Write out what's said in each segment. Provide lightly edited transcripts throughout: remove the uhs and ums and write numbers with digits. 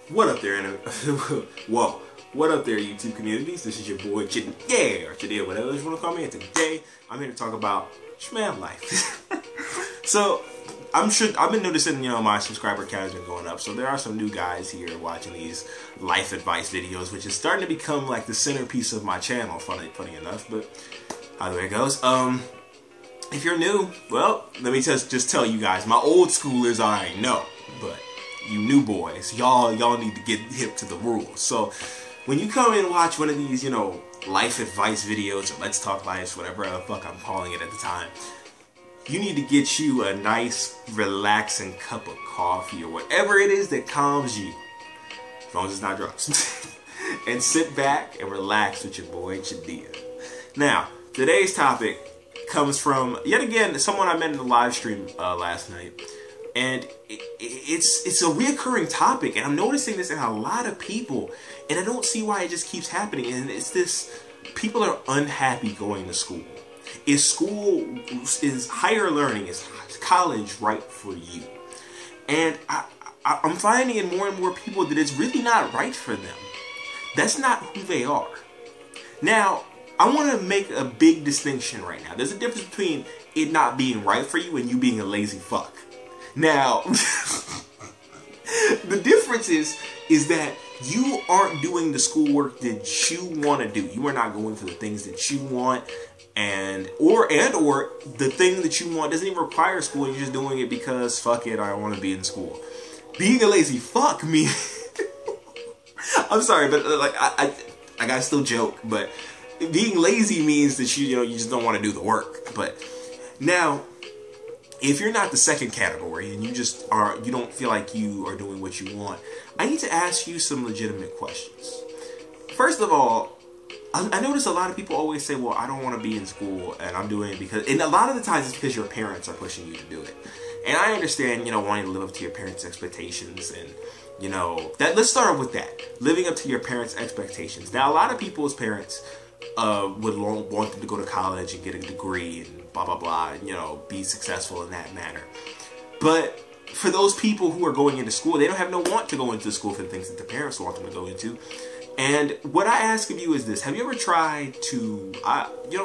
What up there, whoa, what up there, YouTube communities? This is your boy chdeaaanime, or chdeaaanime, whatever you want to call me. And today, I'm here to talk about schmam life. So, I've been noticing, my subscriber count has been going up. So there are some new guys here watching these life advice videos, which is starting to become like the centerpiece of my channel. Funny enough, but either way it goes. If you're new, well, let me just tell you guys, my old schoolers already know, but you new boys, y'all need to get hip to the rules. So when you come and watch one of these, life advice videos, or Let's Talk Life, whatever the fuck I'm calling it at the time, you need to get you a nice, relaxing cup of coffee or whatever it is that calms you, as long as it's not drugs, and sit back and relax with your boy chdeaaanime. Now, today's topic comes from, yet again, someone I met in the live stream last night. And it's a reoccurring topic, and I'm noticing this in a lot of people, and I don't see why it just keeps happening. And it's this: people are unhappy going to school. Is higher learning, is college right for you? And I'm finding in more and more people that it's really not right for them. That's not who they are. Now, I want to make a big distinction right now. There's a difference between it not being right for you and you being a lazy fuck. Now, the difference is that you aren't doing the schoolwork that you want to do. You are not going for the things that you want, or the thing that you want doesn't even require school. You're just doing it because fuck it, I want to be in school. Being a lazy fuck means I'm sorry, but like I gotta still joke, but being lazy means that you just don't want to do the work. But now, if you're not the second category and you don't feel like you are doing what you want, I need to ask you some legitimate questions. First of all, I notice a lot of people always say, well, I don't want to be in school and I'm doing it because, and a lot of the times it's because your parents are pushing you to do it. And I understand, wanting to live up to your parents' expectations and, let's start with that. Living up to your parents' expectations. Now, a lot of people's parents would want them to go to college and get a degree and blah, blah, blah, and, be successful in that manner. But for those people who are going into school, they don't have no want to go into school for the things that their parents want them to go into. And what I ask of you is this: have you ever tried to,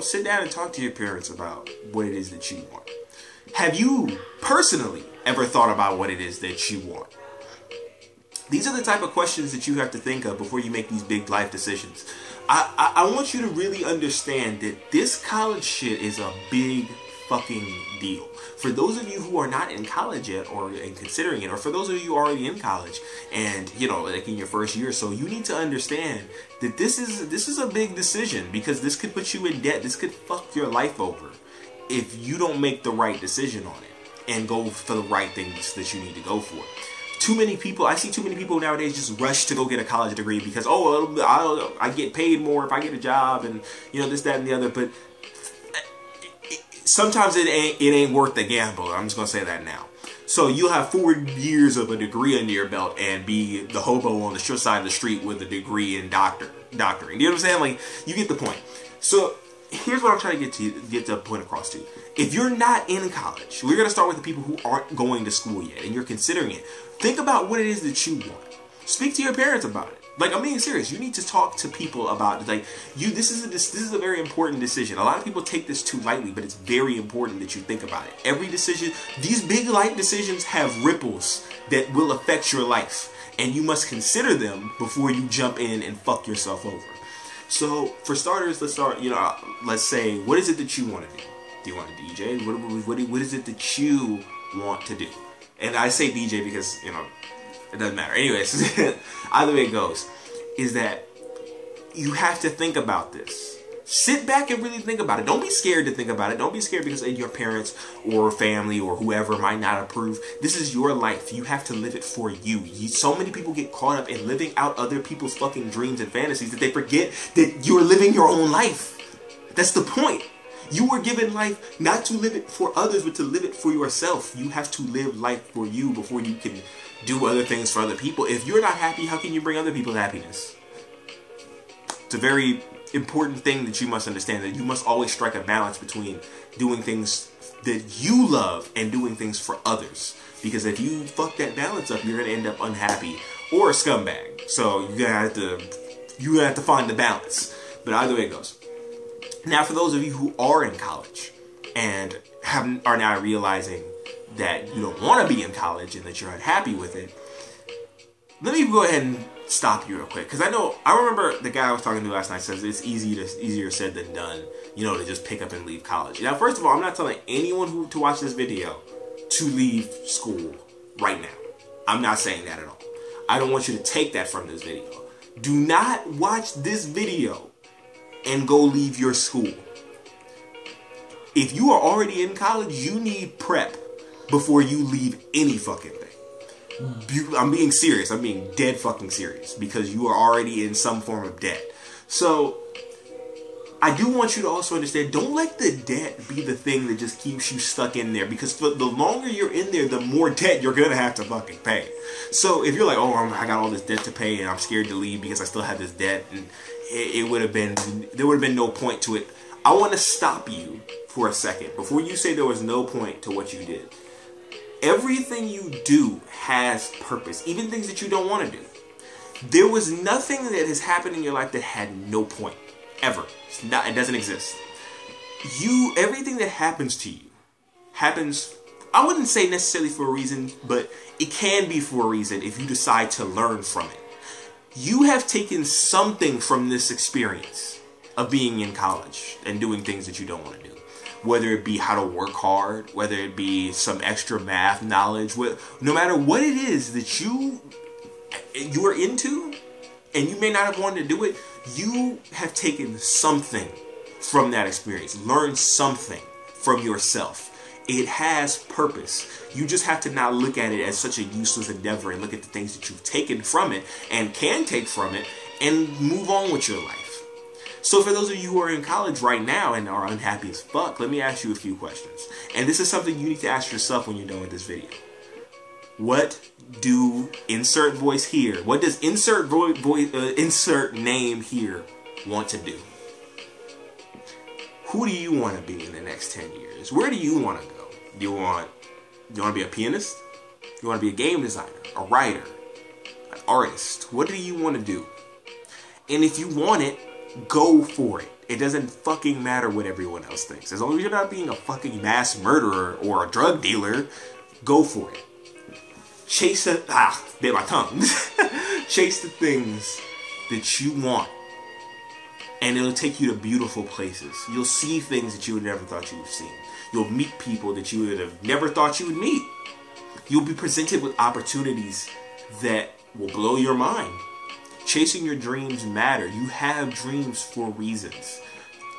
sit down and talk to your parents about what it is that you want? Have you personally ever thought about what it is that you want? These are the type of questions that you have to think of before you make these big life decisions. I want you to really understand that this college shit is a big fucking deal. For those of you who are not in college yet, or considering it, or for those of you already in college and like in your first year or so, you need to understand that this is a big decision, because this could put you in debt. This could fuck your life over if you don't make the right decision on it and go for the right things that you need to go for. I see too many people nowadays just rush to go get a college degree because, oh, I get paid more if I get a job, and this, that, and the other. But sometimes it ain't worth the gamble. I'm just gonna say that now. So you'll have 4 years of a degree under your belt and be the hobo on the short side of the street with a degree in doctoring. You know what I'm saying? Like, you get the point. So here's what I'm trying to get the point across to you. If you're not in college, we're gonna start with the people who aren't going to school yet and you're considering it. Think about what it is that you want. Speak to your parents about it. Like, I'm being serious. You need to talk to people about it. Like, this is a very important decision. A lot of people take this too lightly, but it's very important that you think about it. Every decision, these big life decisions have ripples that will affect your life, and you must consider them before you jump in and fuck yourself over. So, for starters, let's start. Let's say, what is it that you want to do? Do you want to DJ? What is it that you want to do? And I say DJ because it doesn't matter. Anyways, either way it goes, is that you have to think about this. Sit back and really think about it. Don't be scared to think about it. Don't be scared because your parents or family or whoever might not approve. This is your life. You have to live it for you. So many people get caught up in living out other people's fucking dreams and fantasies that they forget that you're living your own life. That's the point. You were given life not to live it for others, but to live it for yourself. You have to live life for you before you can do other things for other people. If you're not happy, how can you bring other people happiness? It's a very important thing that you must understand, that you must always strike a balance between doing things that you love and doing things for others. Because if you fuck that balance up, you're gonna end up unhappy or a scumbag. So you're gonna have to find the balance. But either way it goes. Now, for those of you who are in college and are now realizing that you don't want to be in college and that you're unhappy with it, let me go ahead and stop you real quick, because I remember the guy I was talking to last night says it's easier said than done, you know, to just pick up and leave college. Now, first of all, I'm not telling anyone to watch this video to leave school right now. I'm not saying that at all. I don't want you to take that from this video. Do not watch this video and go leave your school. If you are already in college, you need prep before you leave any fucking thing. I'm being serious. I'm being dead fucking serious, because you are already in some form of debt. So I do want you to also understand, don't let the debt be the thing that just keeps you stuck in there, because the longer you're in there, the more debt you're gonna have to fucking pay. So if you're like, oh, I got all this debt to pay and I'm scared to leave because I still have this debt, and there would have been no point to it. I want to stop you for a second before you say there was no point to what you did. Everything you do has purpose, even things that you don't want to do. There was nothing that has happened in your life that had no point, ever. It doesn't exist. Everything that happens to you happens, I wouldn't say necessarily for a reason, but it can be for a reason if you decide to learn from it. You have taken something from this experience of being in college and doing things that you don't want to do. Whether it be how to work hard, whether it be some extra math knowledge, no matter what it is that you are into, and you may not have wanted to do it, you have taken something from that experience, learned something from yourself. It has purpose. You just have to not look at it as such a useless endeavor and look at the things that you've taken from it and can take from it and move on with your life. So for those of you who are in college right now and are unhappy as fuck, let me ask you a few questions. And this is something you need to ask yourself when you're done with this video. What do insert voice here? What does insert name here want to do? Who do you want to be in the next 10 years? Where do you want to go? Do you want to be a pianist? You want to be a game designer, a writer, an artist? What do you want to do? And if you want it, go for it. It doesn't fucking matter what everyone else thinks. As long as you're not being a fucking mass murderer or a drug dealer, go for it. Chase it. Bit my tongue. Chase the things that you want. And it'll take you to beautiful places. You'll see things that you would never thought you would see. You'll meet people that you would have never thought you would meet. You'll be presented with opportunities that will blow your mind. Chasing your dreams matter. You have dreams for reasons.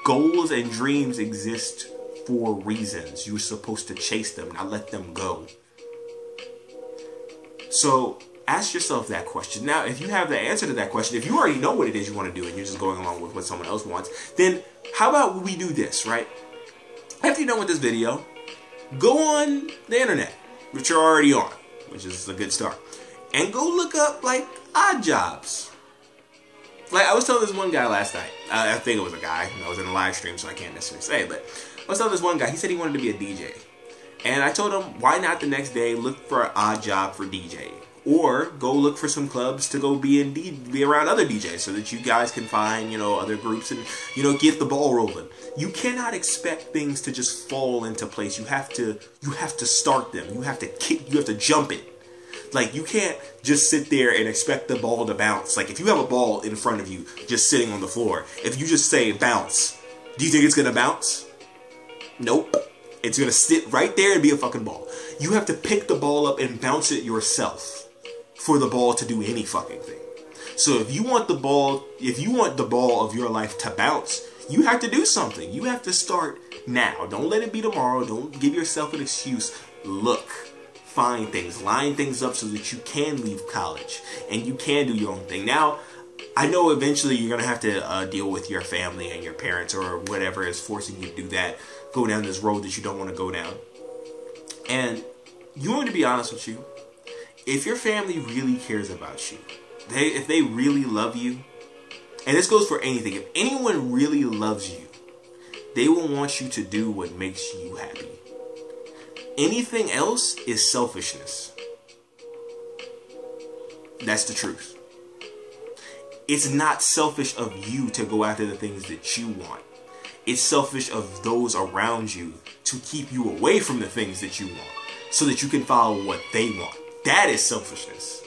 Goals and dreams exist for reasons. You're supposed to chase them, not let them go. So ask yourself that question. Now, if you have the answer to that question, if you already know what it is you want to do and you're just going along with what someone else wants, then how about we do this, right? After you're done with this video, go on the internet, which you're already on, which is a good start, and go look up like odd jobs. Like I was telling this one guy last night, I think it was a guy, I was in a live stream so I can't necessarily say, but I was telling this one guy, he said he wanted to be a DJ. And I told him, why not the next day look for an odd job for DJ? Or go look for some clubs to go be around other DJs so that you guys can find, you know, other groups and, you know, get the ball rolling. You cannot expect things to just fall into place. You have to start them. You have to jump it. Like, you can't just sit there and expect the ball to bounce. Like, if you have a ball in front of you just sitting on the floor, if you just say bounce, do you think it's going to bounce? Nope. It's going to sit right there and be a fucking ball. You have to pick the ball up and bounce it yourself for the ball to do any fucking thing. So if you want the ball of your life to bounce, you have to do something. You have to start now. Don't let it be tomorrow. Don't give yourself an excuse. Look. Find things, line things up so that you can leave college and you can do your own thing. Now, I know eventually you're going to have to deal with your family and your parents or whatever is forcing you to do that, go down this road that you don't want to go down. And you want me to be honest with you, if your family really cares about you, if they really love you, and this goes for anything, if anyone really loves you, they will want you to do what makes you happy. Anything else is selfishness. That's the truth. It's not selfish of you to go after the things that you want. It's selfish of those around you to keep you away from the things that you want so that you can follow what they want. That is selfishness.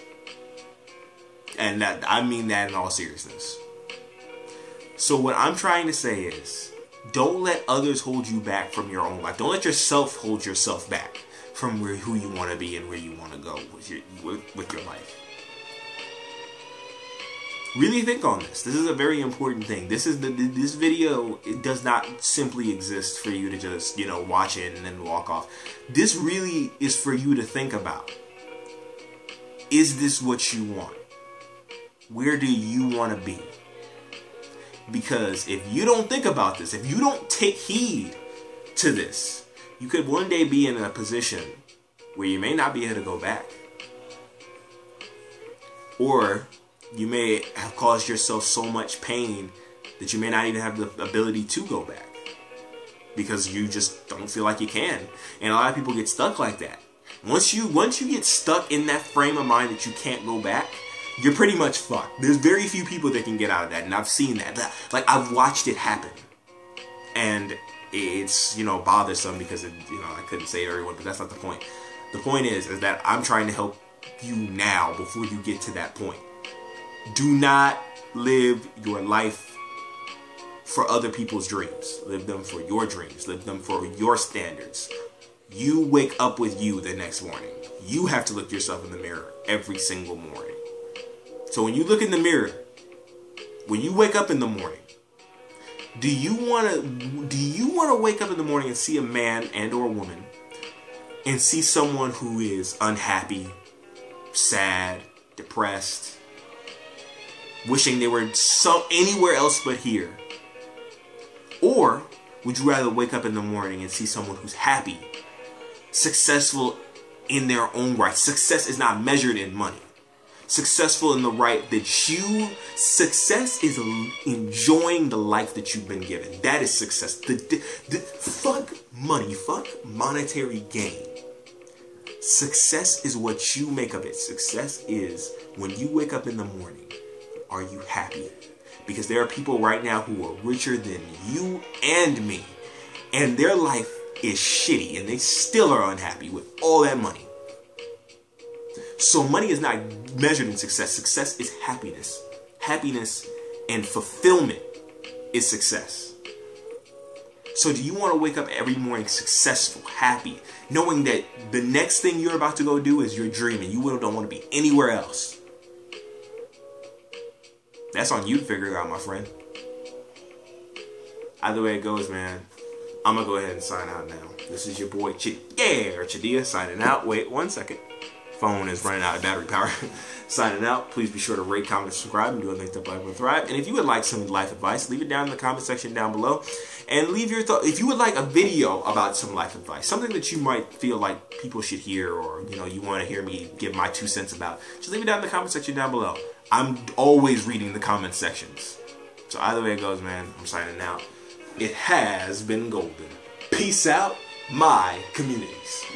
And that, I mean that in all seriousness. So what I'm trying to say is, don't let others hold you back from your own life. Don't let yourself hold yourself back from who you want to be and where you want to go with your life. Really think on this. This is a very important thing. This video, it does not simply exist for you to just, watch it and then walk off. This really is for you to think about. Is this what you want? Where do you want to be? Because if you don't think about this, if you don't take heed to this, you could one day be in a position where you may not be able to go back. Or you may have caused yourself so much pain that you may not even have the ability to go back. Because you just don't feel like you can. And a lot of people get stuck like that. Once you get stuck in that frame of mind that you can't go back, you're pretty much fucked. There's very few people that can get out of that, and I've seen that. Like, I've watched it happen. And it's, bothersome because, I couldn't say it to everyone, but that's not the point. The point is that I'm trying to help you now before you get to that point. Do not live your life for other people's dreams. Live them for your dreams. Live them for your standards. You wake up with you the next morning. You have to look yourself in the mirror every single morning. So when you look in the mirror, when you wake up in the morning, do you want to wake up in the morning and see a man and or a woman and see someone who is unhappy, sad, depressed, wishing they were anywhere else but here? Or would you rather wake up in the morning and see someone who's happy, successful in their own right? Success is not measured in money. Successful in the right that success is enjoying the life that you've been given. That is success. Fuck money, fuck monetary gain. Success is what you make of it. Success is when you wake up in the morning, are you happy? Because there are people right now who are richer than you and me, and their life is shitty, and they still are unhappy with all that money. So money is not measured in success. Success is happiness. Happiness and fulfillment is success. So do you want to wake up every morning successful, happy, knowing that the next thing you're about to go do is your dream and you don't want to be anywhere else? That's on you to figure it out, my friend. Either way it goes, man, I'm going to go ahead and sign out now. This is your boy Chdia signing out. Wait 1 second. Phone is running out of battery power. Signing out. Please be sure to rate, comment, and subscribe, and do anything to help life thrive. And if you would like some life advice, leave it down in the comment section down below. And leave your thoughts. If you would like a video about some life advice, something that you might feel like people should hear, or you want to hear me give my 2 cents about, just leave it down in the comment section down below. I'm always reading the comment sections. So either way it goes, man, I'm signing out. It has been golden. Peace out, my communities.